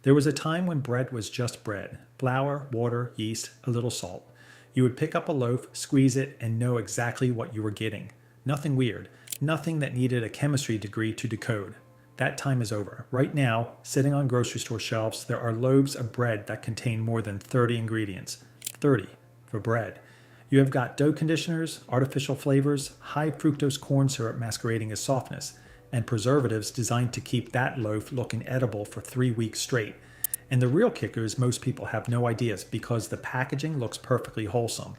There was a time when bread was just bread: flour, water, yeast, a little salt. You would pick up a loaf, squeeze it, and know exactly what you were getting. Nothing weird, nothing that needed a chemistry degree to decode. That time is over. Right now, sitting on grocery store shelves, there are loaves of bread that contain more than 30 ingredients. 30 for bread. You have got dough conditioners, artificial flavors, high fructose corn syrup masquerading as softness, and preservatives designed to keep that loaf looking edible for 3 weeks straight. And the real kicker is most people have no ideas because the packaging looks perfectly wholesome.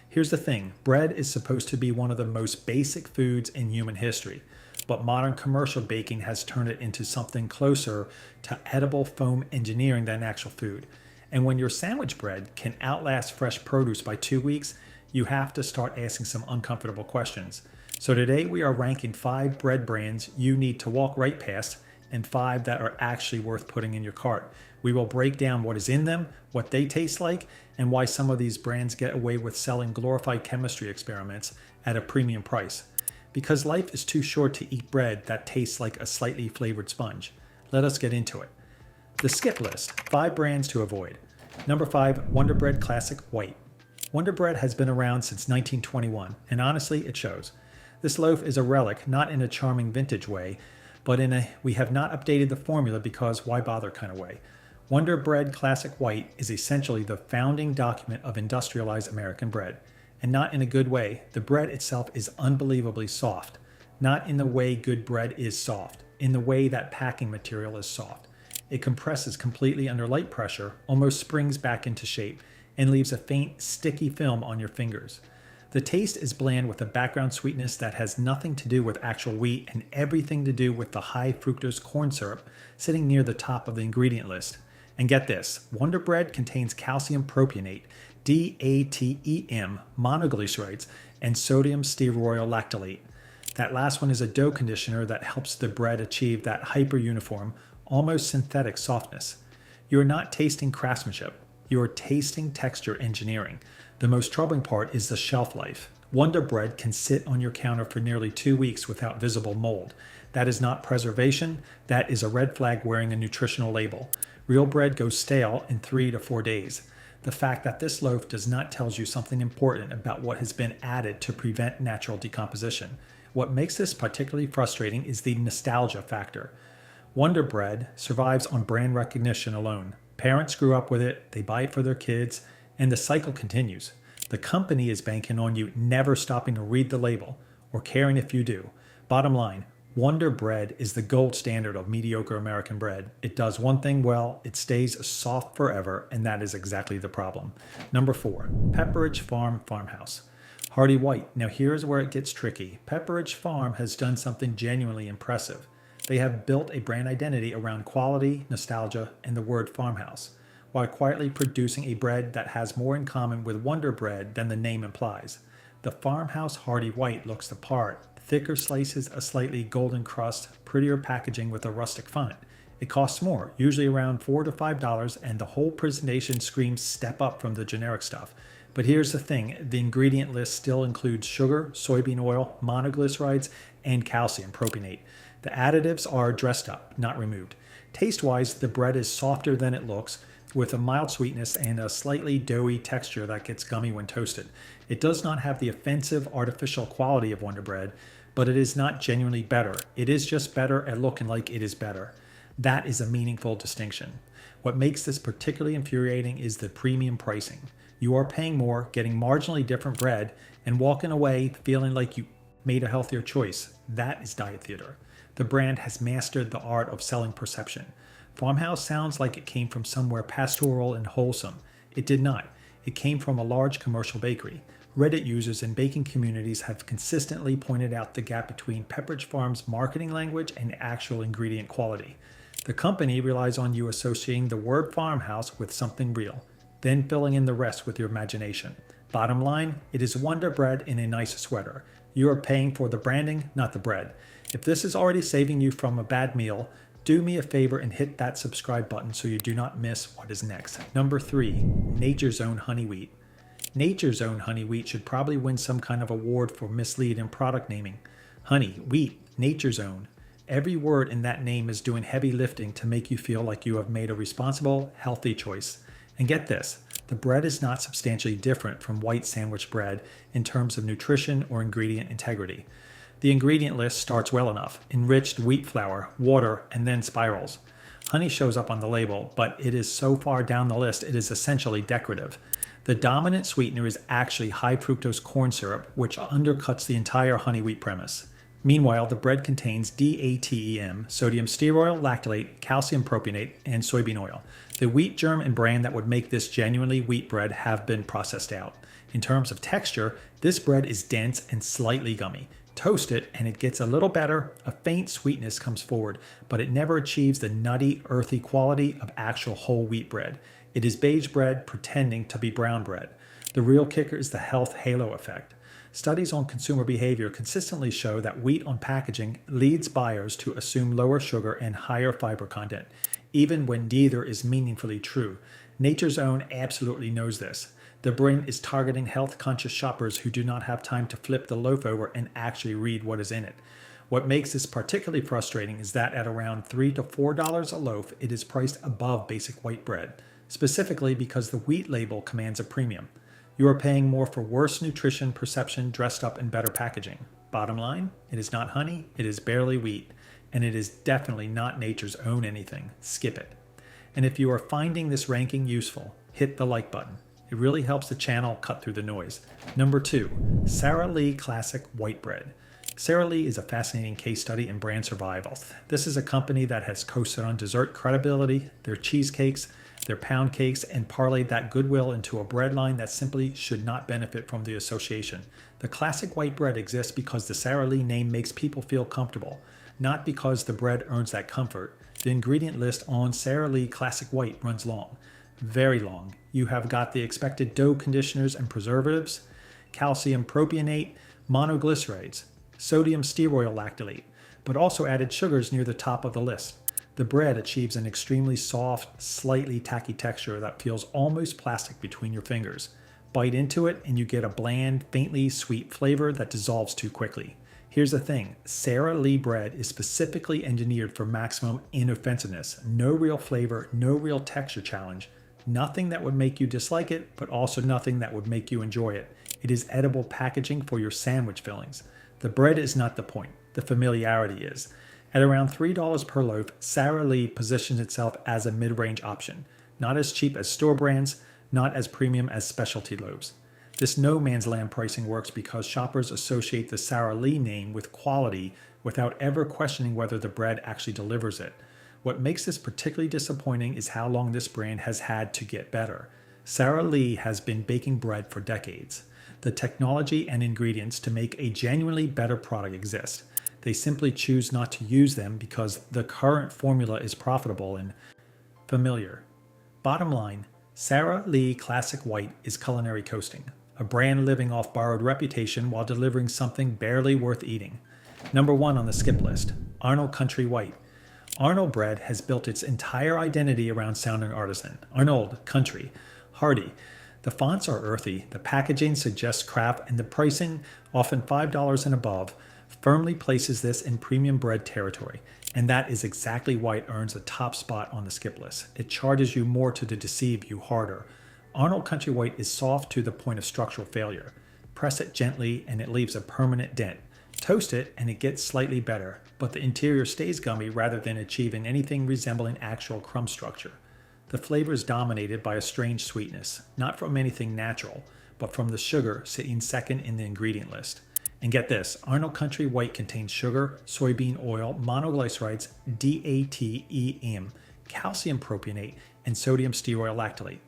Here's the thing, bread is supposed to be one of the most basic foods in human history, but modern commercial baking has turned it into something closer to edible foam engineering than actual food. And when your sandwich bread can outlast fresh produce by 2 weeks, you have to start asking some uncomfortable questions. So today we are ranking 5 bread brands you need to walk right past and 5 that are actually worth putting in your cart. We will break down what is in them, what they taste like, and why some of these brands get away with selling glorified chemistry experiments at a premium price. Because life is too short to eat bread that tastes like a slightly flavored sponge. Let us get into it. The skip list, 5 brands to avoid. Number 5, Wonder Bread Classic White. Wonder Bread has been around since 1921, and honestly, it shows. This loaf is a relic, not in a charming vintage way, but in a we have not updated the formula because why bother kind of way. Wonder Bread Classic White is essentially the founding document of industrialized American bread. And not in a good way. The bread itself is unbelievably soft. Not in the way good bread is soft, in the way that packing material is soft. It compresses completely under light pressure, almost springs back into shape, and leaves a faint, sticky film on your fingers. The taste is bland with a background sweetness that has nothing to do with actual wheat and everything to do with the high fructose corn syrup sitting near the top of the ingredient list. And get this, Wonder Bread contains calcium propionate, DATEM, monoglycerides, and sodium stearoyl lactylate. That last one is a dough conditioner that helps the bread achieve that hyper-uniform, almost synthetic softness. You are not tasting craftsmanship. You are tasting texture engineering. The most troubling part is the shelf life. Wonder Bread can sit on your counter for nearly 2 weeks without visible mold. That is not preservation. That is a red flag wearing a nutritional label. Real bread goes stale in 3 to 4 days. The fact that this loaf does not tells you something important about what has been added to prevent natural decomposition. What makes this particularly frustrating is the nostalgia factor. Wonder Bread survives on brand recognition alone. Parents grew up with it, they buy it for their kids, and the cycle continues. The company is banking on you never stopping to read the label, or caring if you do. Bottom line, Wonder Bread is the gold standard of mediocre American bread. It does one thing well, it stays soft forever, and that is exactly the problem. Number 4, Pepperidge Farm Farmhouse. Hardy White. Now here's where it gets tricky. Pepperidge Farm has done something genuinely impressive. They have built a brand identity around quality, nostalgia, and the word farmhouse, while quietly producing a bread that has more in common with Wonder Bread than the name implies. The Farmhouse Hardy White looks the part. Thicker slices, a slightly golden crust, prettier packaging with a rustic font. It costs more, usually around $4 to $5, and the whole presentation screams step up from the generic stuff. But here's the thing, the ingredient list still includes sugar, soybean oil, monoglycerides, and calcium propionate. The additives are dressed up, not removed. Taste-wise, the bread is softer than it looks, with a mild sweetness and a slightly doughy texture that gets gummy when toasted. It does not have the offensive artificial quality of Wonder Bread, but it is not genuinely better. It is just better at looking like it is better. That is a meaningful distinction. What makes this particularly infuriating is the premium pricing. You are paying more, getting marginally different bread, and walking away feeling like you made a healthier choice. That is diet theater. The brand has mastered the art of selling perception. Farmhouse sounds like it came from somewhere pastoral and wholesome. It did not. It came from a large commercial bakery. Reddit users and baking communities have consistently pointed out the gap between Pepperidge Farm's marketing language and actual ingredient quality. The company relies on you associating the word farmhouse with something real, then filling in the rest with your imagination. Bottom line, it is Wonder Bread in a nice sweater. You are paying for the branding, not the bread. If this is already saving you from a bad meal, do me a favor and hit that subscribe button so you do not miss what is next. Number 3, Nature's Own Honey Wheat. Nature's Own Honey Wheat should probably win some kind of award for misleading product naming. Honey, wheat, Nature's Own. Every word in that name is doing heavy lifting to make you feel like you have made a responsible, healthy choice. And get this, the bread is not substantially different from white sandwich bread in terms of nutrition or ingredient integrity. The ingredient list starts well enough: enriched wheat flour, water, and then spirals. Honey shows up on the label, but it is so far down the list it is essentially decorative. The dominant sweetener is actually high fructose corn syrup, which undercuts the entire honey wheat premise. Meanwhile, the bread contains DATEM, sodium stearoyl lactylate, calcium propionate, and soybean oil. The wheat germ and bran that would make this genuinely wheat bread have been processed out. In terms of texture, this bread is dense and slightly gummy. Toast it and it gets a little better, a faint sweetness comes forward, but it never achieves the nutty, earthy quality of actual whole wheat bread. It is beige bread pretending to be brown bread. The real kicker is the health halo effect. Studies on consumer behavior consistently show that wheat on packaging leads buyers to assume lower sugar and higher fiber content, even when neither is meaningfully true. Nature's Own absolutely knows this. The brand is targeting health-conscious shoppers who do not have time to flip the loaf over and actually read what is in it. What makes this particularly frustrating is that at around $3 to $4 a loaf, it is priced above basic white bread, specifically because the wheat label commands a premium. You are paying more for worse nutrition perception dressed up in better packaging. Bottom line, it is not honey, it is barely wheat, and it is definitely not Nature's Own anything. Skip it. And if you are finding this ranking useful, hit the like button. It really helps the channel cut through the noise. Number 2, Sara Lee Classic White Bread. Sara Lee is a fascinating case study in brand survival. This is a company that has coasted on dessert credibility, their cheesecakes, their pound cakes, and parlayed that goodwill into a bread line that simply should not benefit from the association. The classic white bread exists because the Sara Lee name makes people feel comfortable, not because the bread earns that comfort. The ingredient list on Sara Lee Classic White runs long. Very long. You have got the expected dough conditioners and preservatives, calcium propionate, monoglycerides, sodium stearoyl lactylate, but also added sugars near the top of the list. The bread achieves an extremely soft, slightly tacky texture that feels almost plastic between your fingers. Bite into it and you get a bland, faintly sweet flavor that dissolves too quickly. Here's the thing, Sara Lee bread is specifically engineered for maximum inoffensiveness. No real flavor, no real texture challenge. Nothing that would make you dislike it, but also nothing that would make you enjoy it. It is edible packaging for your sandwich fillings. The bread is not the point, the familiarity is. At around $3 per loaf, Sara Lee positions itself as a mid-range option. Not as cheap as store brands, not as premium as specialty loaves. This no man's land pricing works because shoppers associate the Sara Lee name with quality without ever questioning whether the bread actually delivers it. What makes this particularly disappointing is how long this brand has had to get better. Sara Lee has been baking bread for decades. The technology and ingredients to make a genuinely better product exist. They simply choose not to use them because the current formula is profitable and familiar. Bottom line, Sara Lee Classic White is culinary coasting, a brand living off borrowed reputation while delivering something barely worth eating. Number 1 on the skip list, Arnold Country White. Arnold bread has built its entire identity around sounding artisan. Arnold, country, hearty. The fonts are earthy, the packaging suggests craft, and the pricing, often $5 and above, firmly places this in premium bread territory. And that is exactly why it earns a top spot on the skip list. It charges you more to deceive you harder. Arnold Country White is soft to the point of structural failure. Press it gently and it leaves a permanent dent. Toast it and it gets slightly better, but the interior stays gummy rather than achieving anything resembling actual crumb structure. The flavor is dominated by a strange sweetness, not from anything natural, but from the sugar sitting second in the ingredient list. And get this, Arnold Country White contains sugar, soybean oil, monoglycerides, DATEM, calcium propionate, and sodium stearoyl lactylate.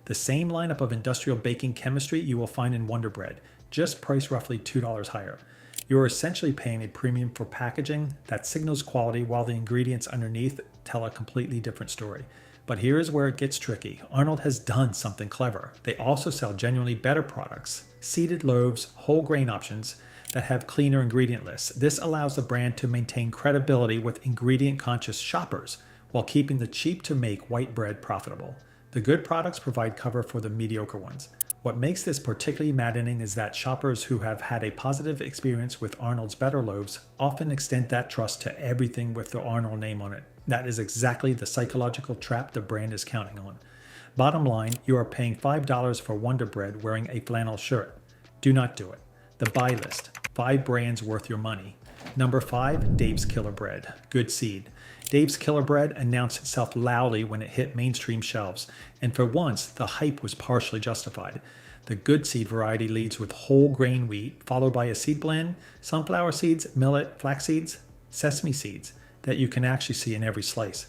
The same lineup of industrial baking chemistry you will find in Wonder Bread, just priced roughly $2 higher. You are essentially paying a premium for packaging that signals quality while the ingredients underneath tell a completely different story. But here is where it gets tricky. Arnold has done something clever. They also sell genuinely better products, seeded loaves, whole grain options that have cleaner ingredient lists. This allows the brand to maintain credibility with ingredient-conscious shoppers while keeping the cheap-to-make white bread profitable. The good products provide cover for the mediocre ones. What makes this particularly maddening is that shoppers who have had a positive experience with Arnold's Better Loaves often extend that trust to everything with the Arnold name on it. That is exactly the psychological trap the brand is counting on. Bottom line, you are paying $5 for Wonder Bread wearing a flannel shirt. Do not do it. The buy list. 5 brands worth your money. Number 5, Dave's Killer Bread. Good seed. Dave's Killer Bread announced itself loudly when it hit mainstream shelves, and for once, the hype was partially justified. The good seed variety leads with whole grain wheat, followed by a seed blend, sunflower seeds, millet, flax seeds, sesame seeds, that you can actually see in every slice.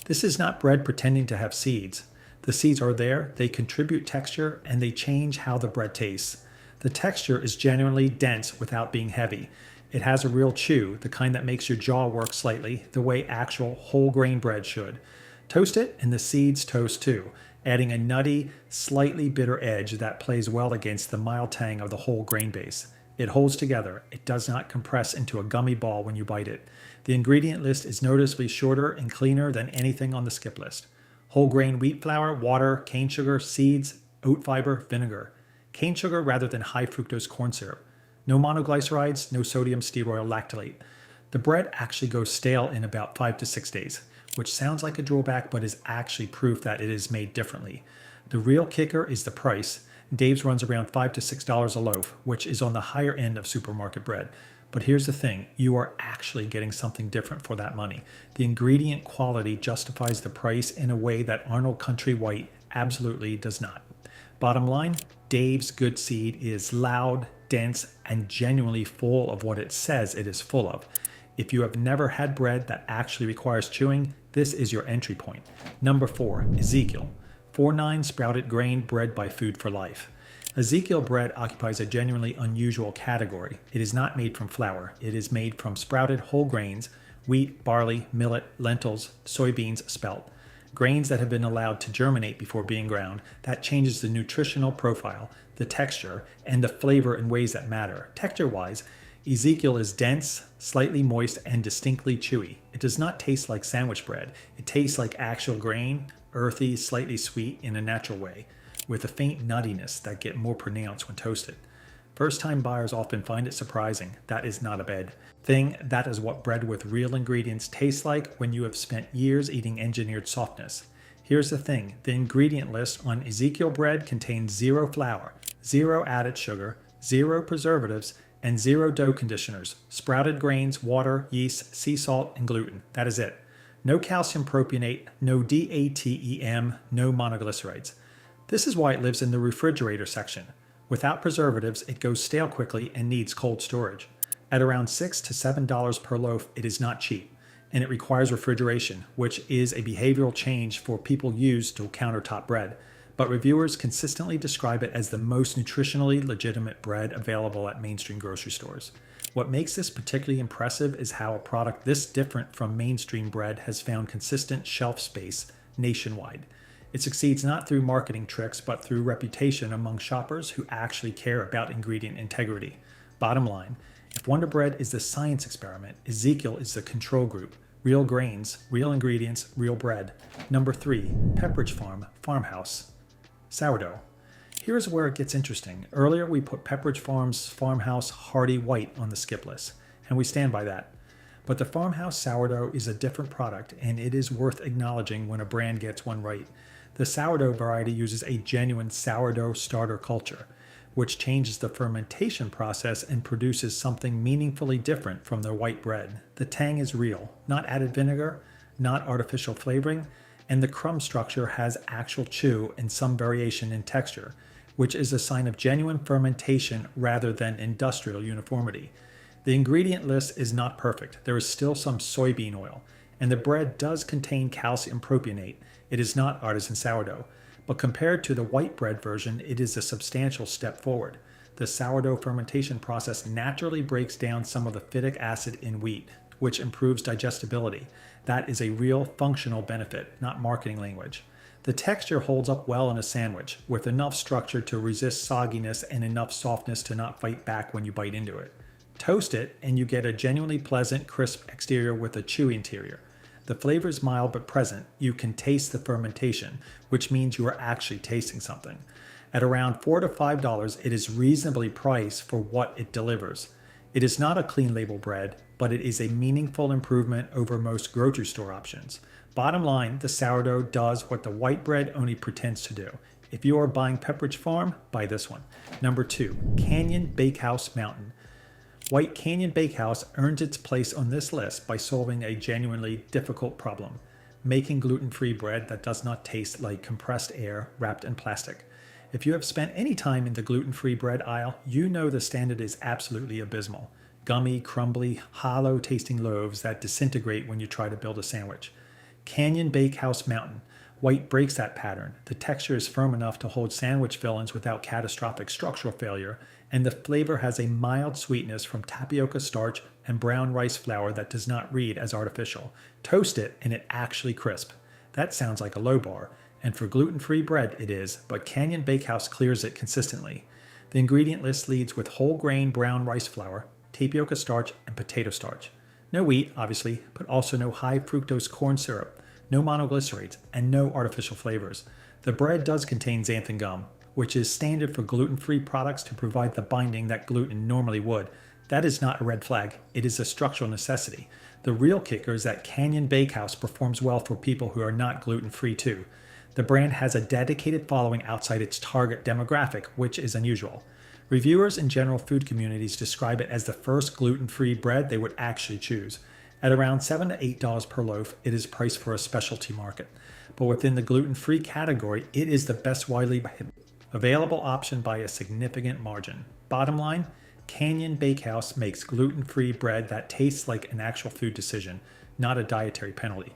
This is not bread pretending to have seeds. The seeds are there, they contribute texture, and they change how the bread tastes. The texture is genuinely dense without being heavy. It has a real chew, the kind that makes your jaw work slightly, the way actual whole grain bread should. Toast it, and the seeds toast too, adding a nutty, slightly bitter edge that plays well against the mild tang of the whole grain base. It holds together. It does not compress into a gummy ball when you bite it. The ingredient list is noticeably shorter and cleaner than anything on the skip list. Whole grain wheat flour, water, cane sugar, seeds, oat fiber, vinegar. Cane sugar rather than high fructose corn syrup. No monoglycerides, no sodium stearoyl lactylate. The bread actually goes stale in about 5 to 6 days, which sounds like a drawback but is actually proof that it is made differently. The real kicker is the price. Dave's runs around $5 to $6 a loaf, which is on the higher end of supermarket bread. But here's the thing, you are actually getting something different for that money. The ingredient quality justifies the price in a way that Arnold Country White absolutely does not. Bottom line, Dave's Good Seed is loud, dense, and genuinely full of what it says it is full of. If you have never had bread that actually requires chewing, this is your entry point. Number 4, Ezekiel. 4-9 sprouted grain bread by Food for Life. Ezekiel bread occupies a genuinely unusual category. It is not made from flour. It is made from sprouted whole grains, wheat, barley, millet, lentils, soybeans, spelt. Grains that have been allowed to germinate before being ground. That changes the nutritional profile, the texture, and the flavor in ways that matter. Texture-wise, Ezekiel is dense, slightly moist, and distinctly chewy. It does not taste like sandwich bread. It tastes like actual grain, earthy, slightly sweet in a natural way, with a faint nuttiness that get more pronounced when toasted. First-time buyers often find it surprising. That is not a bad thing. That is what bread with real ingredients tastes like when you have spent years eating engineered softness. Here's the thing. The ingredient list on Ezekiel bread contains 0 flour, 0 added sugar, 0 preservatives, and 0 dough conditioners, sprouted grains, water, yeast, sea salt, and gluten. That is it. No calcium propionate, no DATEM, no monoglycerides. This is why it lives in the refrigerator section. Without preservatives, it goes stale quickly and needs cold storage. At around $6 to $7 per loaf, it is not cheap, and it requires refrigeration, which is a behavioral change for people used to countertop bread. But reviewers consistently describe it as the most nutritionally legitimate bread available at mainstream grocery stores. What makes this particularly impressive is how a product this different from mainstream bread has found consistent shelf space nationwide. It succeeds not through marketing tricks, but through reputation among shoppers who actually care about ingredient integrity. Bottom line, if Wonder Bread is the science experiment, Ezekiel is the control group. Real grains, real ingredients, real bread. Number 3, Pepperidge Farm, Farmhouse. Sourdough. Here's where it gets interesting. Earlier we put Pepperidge Farm's Farmhouse Hearty White on the skip list, and we stand by that. But the Farmhouse sourdough is a different product, and it is worth acknowledging when a brand gets one right. The sourdough variety uses a genuine sourdough starter culture, which changes the fermentation process and produces something meaningfully different from their white bread. The tang is real, not added vinegar, not artificial flavoring, and the crumb structure has actual chew and some variation in texture, which is a sign of genuine fermentation rather than industrial uniformity. The ingredient list is not perfect. There is still some soybean oil, and the bread does contain calcium propionate. It is not artisan sourdough, but compared to the white bread version, it is a substantial step forward. The sourdough fermentation process naturally breaks down some of the phytic acid in wheat, which improves digestibility. That is a real functional benefit, not marketing language. The texture holds up well in a sandwich, with enough structure to resist sogginess and enough softness to not fight back when you bite into it. Toast it, and you get a genuinely pleasant, crisp exterior with a chewy interior. The flavor is mild but present. You can taste the fermentation, which means you are actually tasting something. At around $4 to $5, it is reasonably priced for what it delivers. It is not a clean label bread, but it is a meaningful improvement over most grocery store options. Bottom line, the sourdough does what the white bread only pretends to do. If you are buying Pepperidge Farm, buy this one. Number 2, Canyon Bakehouse Mountain. White Canyon Bakehouse earns its place on this list by solving a genuinely difficult problem: making gluten-free bread that does not taste like compressed air wrapped in plastic. If you have spent any time in the gluten-free bread aisle, you know the standard is absolutely abysmal. Gummy, crumbly, hollow-tasting loaves that disintegrate when you try to build a sandwich. Canyon Bakehouse Mountain. White breaks that pattern. The texture is firm enough to hold sandwich fillings without catastrophic structural failure, and the flavor has a mild sweetness from tapioca starch and brown rice flour that does not read as artificial. Toast it and it actually crisp. That sounds like a low bar, and for gluten-free bread it is, but Canyon Bakehouse clears it consistently. The ingredient list leads with whole grain brown rice flour, tapioca starch, and potato starch. No wheat, obviously, but also no high fructose corn syrup, no monoglycerates, and no artificial flavors. The bread does contain xanthan gum, which is standard for gluten-free products to provide the binding that gluten normally would. That is not a red flag, it is a structural necessity. The real kicker is that Canyon Bakehouse performs well for people who are not gluten-free too. The brand has a dedicated following outside its target demographic, which is unusual. Reviewers in general food communities describe it as the first gluten-free bread they would actually choose. At around $7 to $8 per loaf, it is priced for a specialty market. But within the gluten-free category, it is the best widely available option by a significant margin. Bottom line, Canyon Bakehouse makes gluten-free bread that tastes like an actual food decision, not a dietary penalty.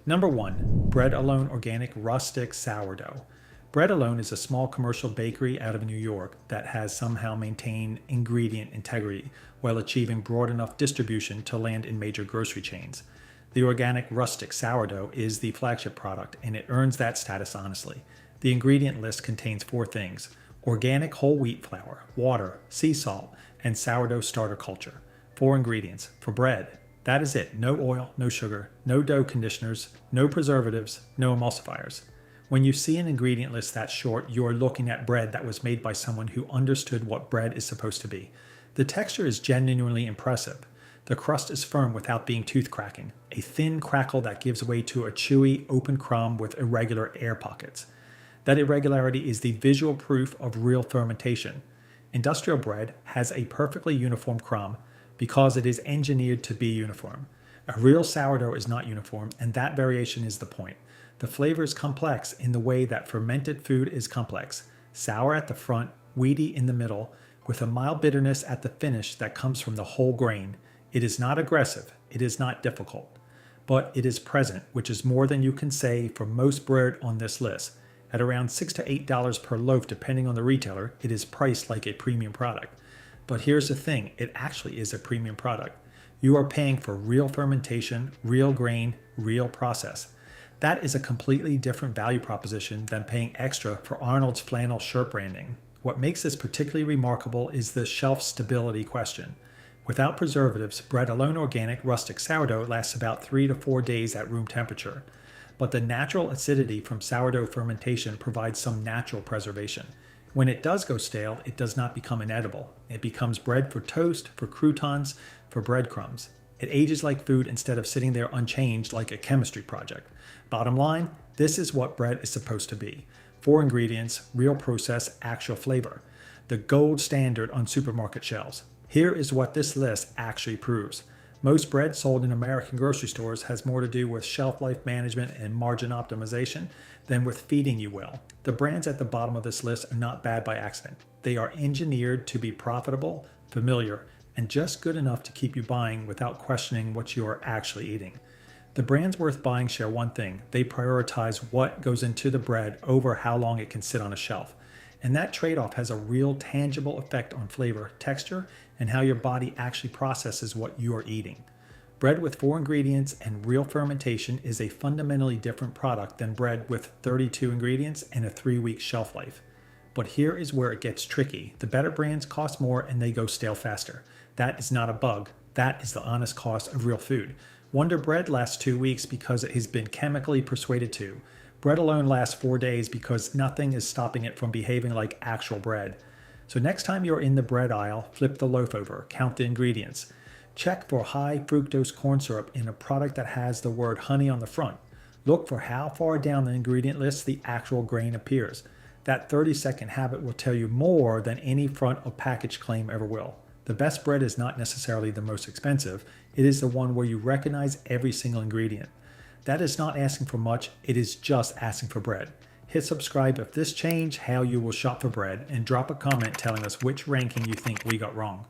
Number 1, Bread Alone Organic Rustic Sourdough. Bread Alone is a small commercial bakery out of New York that has somehow maintained ingredient integrity while achieving broad enough distribution to land in major grocery chains. The organic rustic sourdough is the flagship product, and it earns that status honestly. The ingredient list contains 4 things: organic whole wheat flour, water, sea salt, and sourdough starter culture. 4 ingredients. For bread, that is it. No oil, no sugar, no dough conditioners, no preservatives, no emulsifiers. When you see an ingredient list that short, you are looking at bread that was made by someone who understood what bread is supposed to be. The texture is genuinely impressive. The crust is firm without being tooth-cracking, a thin crackle that gives way to a chewy, open crumb with irregular air pockets. That irregularity is the visual proof of real fermentation. Industrial bread has a perfectly uniform crumb because it is engineered to be uniform. A real sourdough is not uniform, and that variation is the point. The flavor is complex in the way that fermented food is complex. Sour at the front, weedy in the middle, with a mild bitterness at the finish that comes from the whole grain. It is not aggressive, it is not difficult, but it is present, which is more than you can say for most bread on this list. At around $6 to $8 per loaf depending on the retailer, it is priced like a premium product. But here's the thing, it actually is a premium product. You are paying for real fermentation, real grain, real process. That is a completely different value proposition than paying extra for Arnold's flannel shirt branding. What makes this particularly remarkable is the shelf stability question. Without preservatives, Bread Alone Organic Rustic Sourdough lasts about 3 to 4 days at room temperature. But the natural acidity from sourdough fermentation provides some natural preservation. When it does go stale, it does not become inedible. It becomes bread for toast, for croutons, for breadcrumbs. It ages like food instead of sitting there unchanged like a chemistry project. Bottom line, this is what bread is supposed to be. 4 ingredients, real process, actual flavor. The gold standard on supermarket shelves. Here is what this list actually proves. Most bread sold in American grocery stores has more to do with shelf life management and margin optimization than with feeding you well. The brands at the bottom of this list are not bad by accident. They are engineered to be profitable, familiar, and just good enough to keep you buying without questioning what you are actually eating. The brands worth buying share one thing: they prioritize what goes into the bread over how long it can sit on a shelf. And that trade-off has a real tangible effect on flavor, texture, and how your body actually processes what you are eating. Bread with 4 ingredients and real fermentation is a fundamentally different product than bread with 32 ingredients and a 3-week shelf life. But here is where it gets tricky. The better brands cost more and they go stale faster. That is not a bug. That is the honest cost of real food. Wonder Bread lasts 2 weeks because it has been chemically persuaded to. Bread alone lasts 4 days because nothing is stopping it from behaving like actual bread. So next time you're in the bread aisle, flip the loaf over, count the ingredients. Check for high fructose corn syrup in a product that has the word honey on the front. Look for how far down the ingredient list the actual grain appears. That 30-second habit will tell you more than any front of package claim ever will. The best bread is not necessarily the most expensive. It is the one where you recognize every single ingredient. That is not asking for much, it is just asking for bread. Hit subscribe if this changed how you will shop for bread, and drop a comment telling us which ranking you think we got wrong.